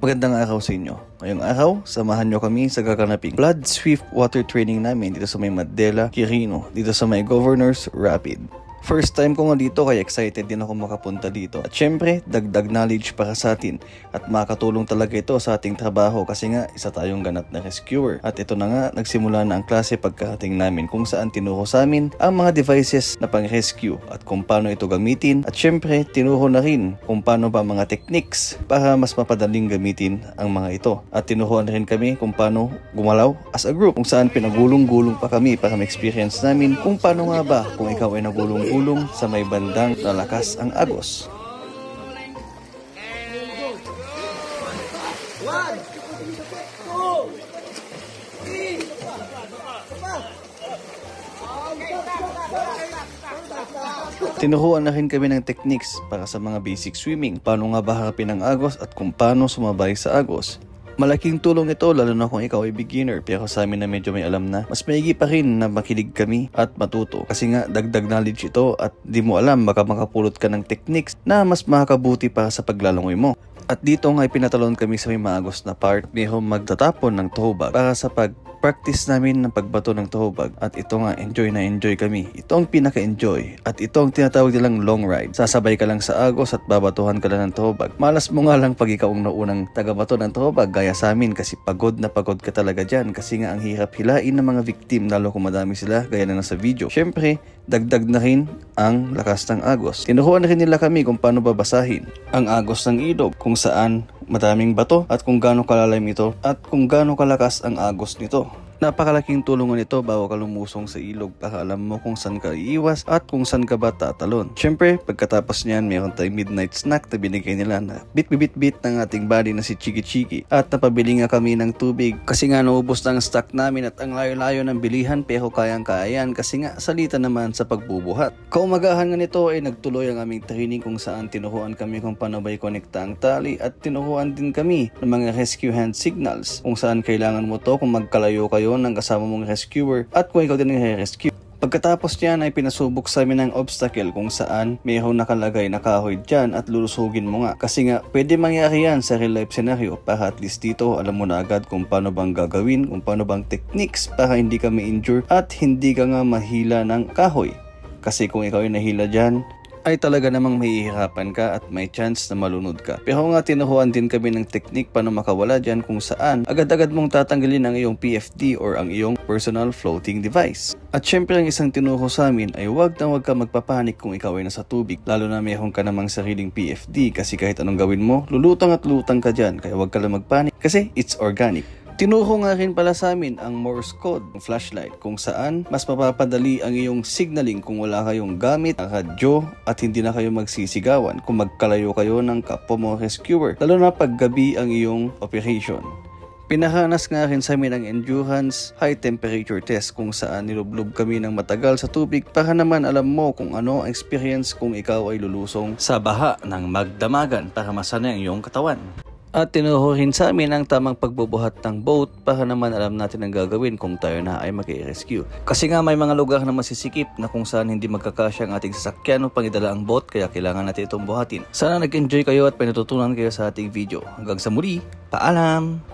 Magandang araw sa inyo. Ngayong araw, samahan nyo kami sa gaganaping Blood Swift Water Training namin dito sa may Madela, Quirino, dito sa may Governors Rapid. First time ko nga dito kaya excited din ako makapunta dito. At syempre, dagdag knowledge para sa atin at makakatulong talaga ito sa ating trabaho kasi nga isa tayong ganap na rescuer. At ito na nga, nagsimula na ang klase pagkarating namin kung saan tinuro sa amin ang mga devices na pang-rescue at kung paano ito gamitin. At syempre, tinuro na rin kung paano ba mga techniques para mas mapadaling gamitin ang mga ito. At tinuruan rin kami kung paano gumalaw as a group kung saan pinagulong-gulong pa kami para ma-experience namin kung paano nga ba kung ikaw ay nagulong-gulong sa may bandang lalakas ang agos. Tinuruan na rin kami ng techniques para sa mga basic swimming, paano nga ba harapin ang agos at kung paano sumabay sa agos. Malaking tulong ito lalo na kung ikaw ay beginner, pero sa amin na medyo may alam na, mas maigi pa rin na makinig kami at matuto. Kasi nga dagdag knowledge ito at di mo alam baka makapulot ka ng techniques na mas makakabuti para sa paglalangoy mo. At dito nga pinatalon kami sa may maagos na part, mayroong magtatapon ng throwbag para sa pag-practice namin ng pagbato ng throwbag. At ito nga, enjoy na enjoy kami. Ito ang pinaka-enjoy. At ito ang tinatawag nilang long ride. Sasabay ka lang sa agos at babatuhan ka lang ng throwbag. Malas mo nga lang pag ikaw ang naunang tagabato ng throwbag gaya sa amin kasi pagod na pagod ka talaga dyan kasi nga ang hirap hilain ng mga victim lalo kung madami sila gaya na nasa video. Syempre, dagdag na rin ang lakas ng agos. Tinuruan na rin nila kami kung paano babasahin ang agos ng ilog, kung saan madaming bato at kung gaano kalalim ito at kung gaano kalakas ang agos nito. Napakalaking tulungan ito bago ka lumusong sa ilog para alam mo kung saan ka iiwas at kung saan ka ba tatalon. Siyempre, pagkatapos niyan, mayroon tayong midnight snack na binigay nila na bit-bit-bit ng ating buddy na si Chiki Chiki. At napabili nga kami ng tubig kasi nga naubos na ang stock namin at ang layo-layo ng bilihan pero kayang-kaya yan kasi nga salita naman sa pagbubuhat. Kaumagahan nga nito ay nagtuloy ang aming training kung saan tinuruan kami kung paano ba i-connecta ang tali at tinuruan din kami ng mga rescue hand signals kung saan kailangan mo to kung magkalayo kayo ng kasama mong rescuer at kung ikaw din ang rescue. Pagkatapos niyan ay pinasubok sa amin ng obstacle kung saan mayroong nakalagay na kahoy dyan at lulusugin mo nga. Kasi nga pwede mangyari yan sa real life scenario para at least dito alam mo na agad kung paano bang gagawin, kung paano bang techniques para hindi ka ma-injure at hindi ka nga mahila ng kahoy. Kasi kung ikaw ay nahila dyan, ay talaga namang mahihirapan ka at may chance na malunod ka. Pero nga tinuruan din kami ng technique paano makawala dyan kung saan agad-agad mong tatanggalin ang iyong PFD or ang iyong personal floating device. At syempre ang isang tinuro sa amin ay huwag na huwag ka magpapanik kung ikaw ay nasa tubig. Lalo na mayroon ka namang sariling PFD kasi kahit anong gawin mo, lulutang at lutang ka dyan. Kaya huwag ka lang magpanik kasi it's organic. Tinuro nga rin pala sa amin ang Morse code ng flashlight kung saan mas mapapadali ang iyong signaling kung wala kayong gamit ang radyo at hindi na kayo magsisigawan kung magkalayo kayo ng kapwa mo rescuer, lalo na pag gabi ang iyong operation. Pinahanas nga rin sa amin ang endurance high temperature test kung saan nilublob kami ng matagal sa tubig para naman alam mo kung ano ang experience kung ikaw ay lulusong sa baha ng magdamagan para masanay ang iyong katawan. At tinuro rin sa amin ang tamang pagbubuhat ng boat para naman alam natin ang gagawin kung tayo na ay mag-rescue. Kasi nga may mga lugar na masisikip na kung saan hindi magkakasya ang ating sasakyan o pangidala ang boat kaya kailangan natin itong buhatin. Sana nag-enjoy kayo at pinatutunan kayo sa ating video. Hanggang sa muli, paalam!